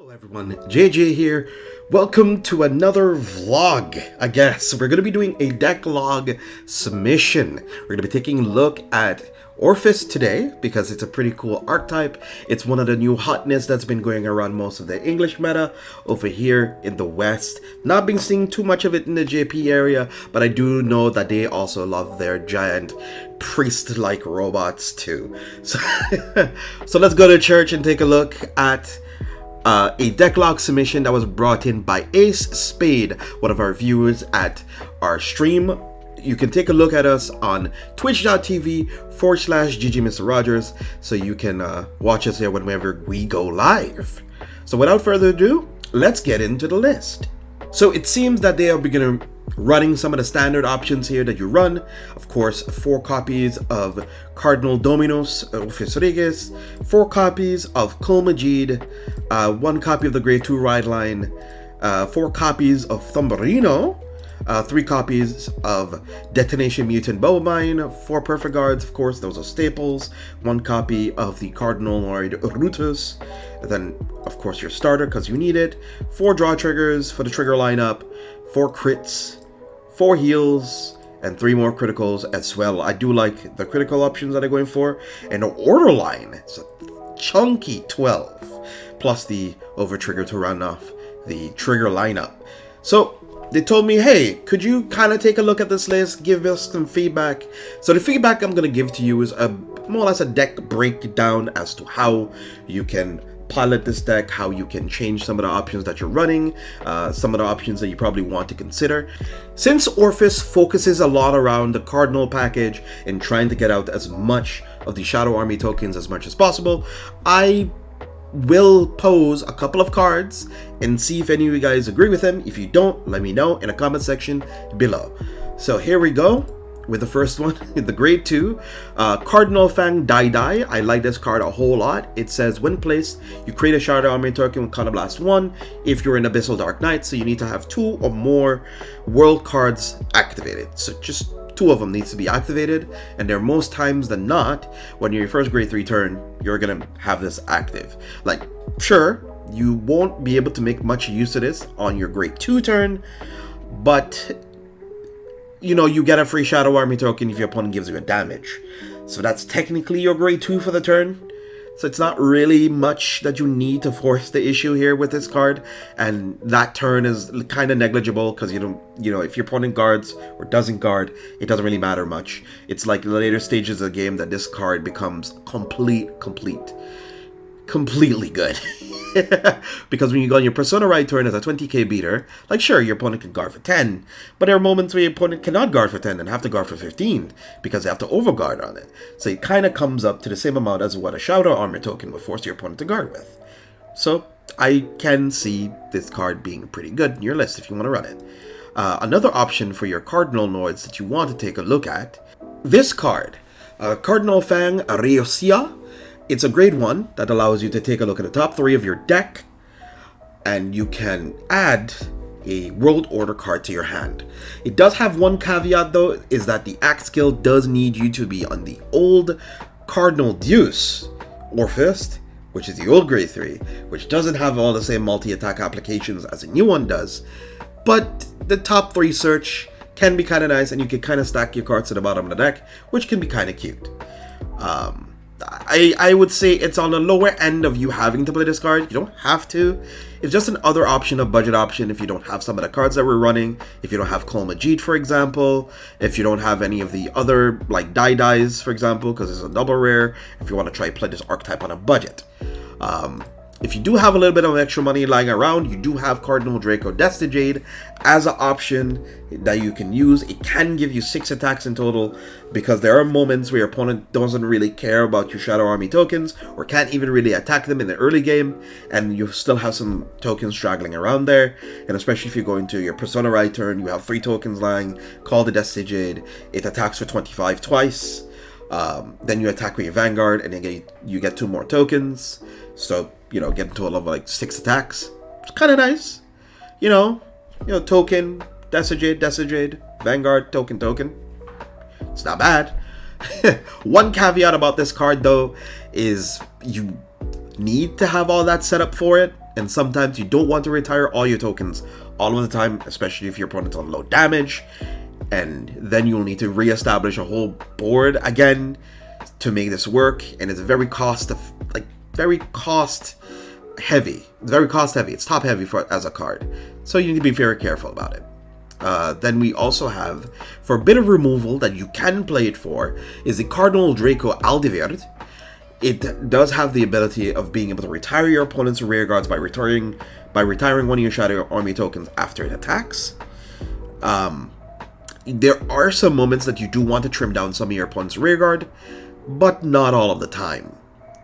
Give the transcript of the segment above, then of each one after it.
Hello everyone, J.J here. Welcome to another vlog, I guess. We're going to be doing a Decklog submission. We're going to be taking a look at Orfist today because it's a pretty cool archetype. It's one of the new hotness that's been going around most of the English meta over here in the West. Not been seeing too much of it in the JP area, but I do know that they also love their giant priest-like robots too. So let's go to church and take a look at a Decklog submission that was brought in by Ace Spade, one of our viewers at our stream. You can take a look at us on twitch.tv/GG Mr. Rogers, so you can watch us there whenever we go live. So without further ado, let's get into the list. So it seems that they are beginning running some of the standard options here that you run. Of course, 4 copies of Cardinal Dominus, Orfist Regis, 4 copies of Colmagid, 1 copy of the Grade 2 Ride Line, 4 copies of Thumberino, 3 copies of Detonation Mutant Bowmine, 4 Perfect Guards, of course, those are staples, 1 copy of the Cardinal Lord Rutus, then, of course, your starter because you need it, 4 draw triggers for the trigger lineup, 4 crits, 4 heals, and 3 more criticals as well. I do like the critical options that they're going for, and the order line, it's a chunky 12, plus the over trigger to run off the trigger lineup. So they told me, hey, could you kind of take a look at this list, give us some feedback? So the feedback I'm going to give to you is more or less a deck breakdown as to how you can pilot this deck, how you can change some of the options that you're running, some of the options that you probably want to consider. Since Orfist focuses a lot around the Cardinal package and trying to get out as much of the Shadow Army tokens as much as possible, I will pose a couple of cards and see if any of you guys agree with them. If you don't, let me know in the comment section below. So here we go with the first one, the Grade 2, Cardinal Fang Dai. I like this card a whole lot. It says, when placed, you create a Shadow Army token with Counterblast 1 if you're an Abyssal Dark Knight, so you need to have 2 or more world cards activated. So just 2 of them needs to be activated, and there are most times than not, when you're your first Grade 3 turn, you're gonna have this active. Like, sure, you won't be able to make much use of this on your Grade 2 turn, but you know, you get a free Shadow Army token if your opponent gives you a damage. So that's technically your Grade 2 for the turn. So it's not really much that you need to force the issue here with this card. And that turn is kind of negligible because if your opponent guards or doesn't guard, it doesn't really matter much. It's like the later stages of the game that this card becomes completely good. Because when you go on your Persona Ride turn as a 20k beater, like sure, your opponent can guard for 10, but there are moments where your opponent cannot guard for 10 and have to guard for 15 because they have to overguard on it. So it kind of comes up to the same amount as what a Shadow Armor token would force your opponent to guard with. So I can see this card being pretty good in your list if you want to run it. Another option for your Cardinal Lords that you want to take a look at, this card, Cardinal Fang Reosia. It's a Grade 1 that allows you to take a look at the top 3 of your deck, and you can add a World Order card to your hand. It does have one caveat though, is that the Axe skill does need you to be on the old Cardinal Deuce Orfist, which is the old Grade 3, which doesn't have all the same multi-attack applications as a new one does, but the top 3 search can be kind of nice, and you can kind of stack your cards to the bottom of the deck, which can be kind of cute. I would say it's on the lower end of you having to play this card. You don't have to. It's just an other option, a budget option if you don't have some of the cards that we're running. If you don't have Colmagid, for example. If you don't have any of the other, like, Dais, for example, because it's a double rare. If you want to try play this archetype on a budget. If you do have a little bit of extra money lying around, you do have Cardinal Draco Destigade as an option that you can use. It can give you 6 attacks in total because there are moments where your opponent doesn't really care about your Shadow Army tokens or can't even really attack them in the early game, and you still have some tokens straggling around there. And especially if you go into your Persona Ride turn, you have 3 tokens lying, call the Destigade, it attacks for 25 twice, then you attack with your Vanguard, and then you get 2 more tokens. So, get into a level like 6 attacks. It's kind of nice. Token, Destigade, Vanguard, token. It's not bad. One caveat about this card, though, is you need to have all that set up for it. And sometimes you don't want to retire all your tokens all of the time, especially if your opponent's on low damage. And then you'll need to re-establish a whole board again to make this work. And it's very cost heavy. It's very cost heavy. It's top heavy as a card. So you need to be very careful about it. Then we also have, for a bit of removal that you can play it for, is the Cardinal Draco Aldiverd. It does have the ability of being able to retire your opponent's rear guards by retiring one of your Shadow Army tokens after it attacks. There are some moments that you do want to trim down some of your opponent's rear guard, but not all of the time.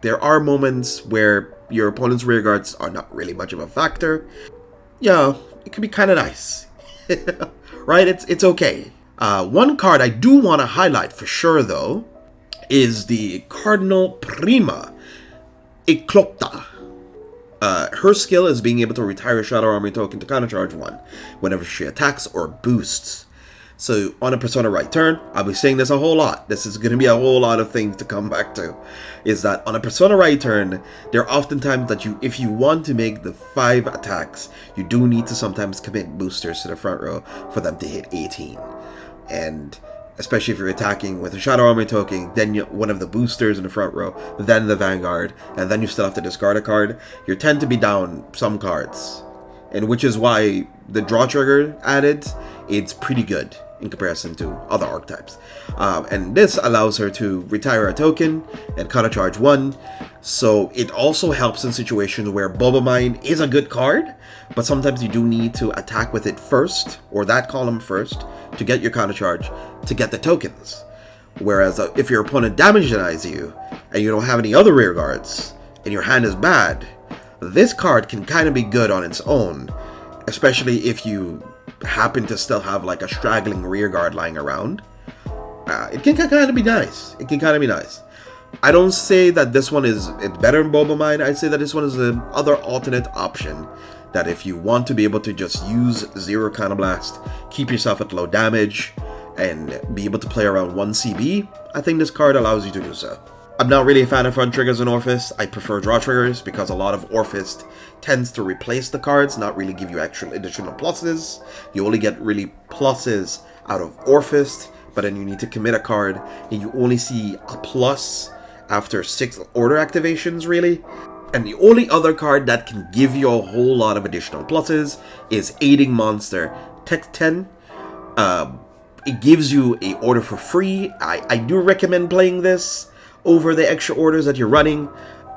There are moments where your opponent's rear guards are not really much of a factor. Yeah, it could be kind of nice. Right? It's okay. One card I do want to highlight for sure, though, is the Cardinal Prima Eclopta. Her skill is being able to retire a Shadow Army token to countercharge 1 whenever she attacks or boosts. So on a Persona right turn, I'll be saying this a whole lot. This is going to be a whole lot of things to come back to. Is that on a Persona right turn, there are often times that if you want to make the 5 attacks, you do need to sometimes commit boosters to the front row for them to hit 18. And especially if you're attacking with a Shadow Army token, then one of the boosters in the front row, then the Vanguard, and then you still have to discard a card, you tend to be down some cards. And which is why the draw trigger added, it's pretty good in comparison to other archetypes. And this allows her to retire a token and countercharge 1. So it also helps in situations where Bubble Mine is a good card, but sometimes you do need to attack with it first, or that column first, to get your countercharge, to get the tokens. Whereas if your opponent damage denies you, and you don't have any other rear guards, and your hand is bad, this card can kind of be good on its own, especially if you happen to still have like a straggling rear guard lying around. It can kind of be nice. It can kind of be nice. I don't say that this one is better than Bubble Mine. I'd say that this one is the other alternate option. That if you want to be able to just use 0 Counterblast, keep yourself at low damage, and be able to play around 1 CB, I think this card allows you to do so. I'm not really a fan of front triggers in Orfist. I prefer draw triggers because a lot of Orfist tends to replace the cards, not really give you actual additional pluses. You only get really pluses out of Orfist, but then you need to commit a card, and you only see a plus after 6 order activations, really. And the only other card that can give you a whole lot of additional pluses is Aiding Monster Tech 10. It gives you a order for free. I do recommend playing this over the extra orders that you're running.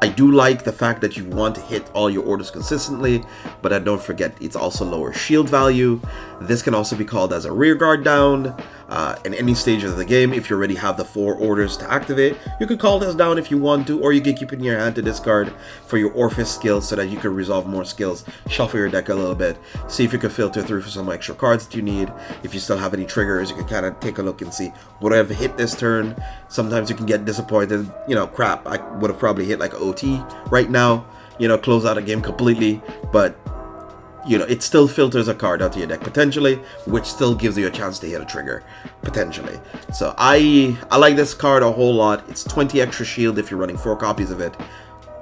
I do like the fact that you want to hit all your orders consistently, but then don't forget it's also lower shield value. This can also be called as a rear guard down. In any stage of the game, if you already have the 4 orders to activate, you can call this down if you want to, or you can keep it in your hand to discard for your Orfist skills so that you can resolve more skills, shuffle your deck a little bit, see if you can filter through for some extra cards that you need. If you still have any triggers, you can kind of take a look and see what I've hit this turn. Sometimes you can get disappointed, crap, I would have probably hit like OT right now, close out a game completely, but it still filters a card out of your deck potentially, which still gives you a chance to hit a trigger potentially. So I like this card a whole lot. It's 20 extra shield if you're running 4 copies of it.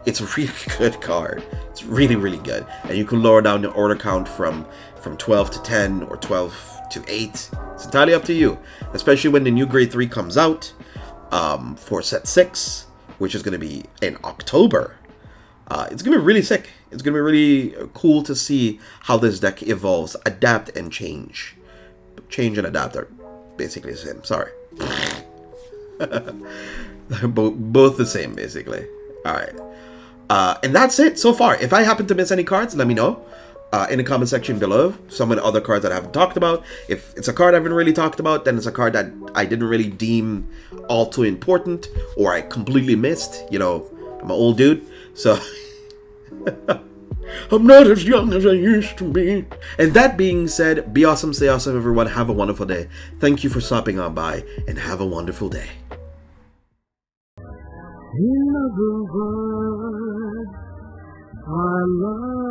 It's a really good card. It's really, really good. And you can lower down the order count from 12 to 10 or 12 to 8. It's entirely up to you, especially when the new grade 3 comes out for set 6, which is going to be in October. It's going to be really sick. It's going to be really cool to see how this deck evolves, adapt, and change. Change and adapt are basically the same. Sorry. Both the same, basically. Alright. And that's it so far. If I happen to miss any cards, let me know in the comment section below. Some of the other cards that I haven't talked about. If it's a card I haven't really talked about, then it's a card that I didn't really deem all too important, or I completely missed. I'm an old dude, so I'm not as young as I used to be. And that being said, be awesome, stay awesome, everyone. Have a wonderful day. Thank you for stopping on by, and have a wonderful day. In other words, I love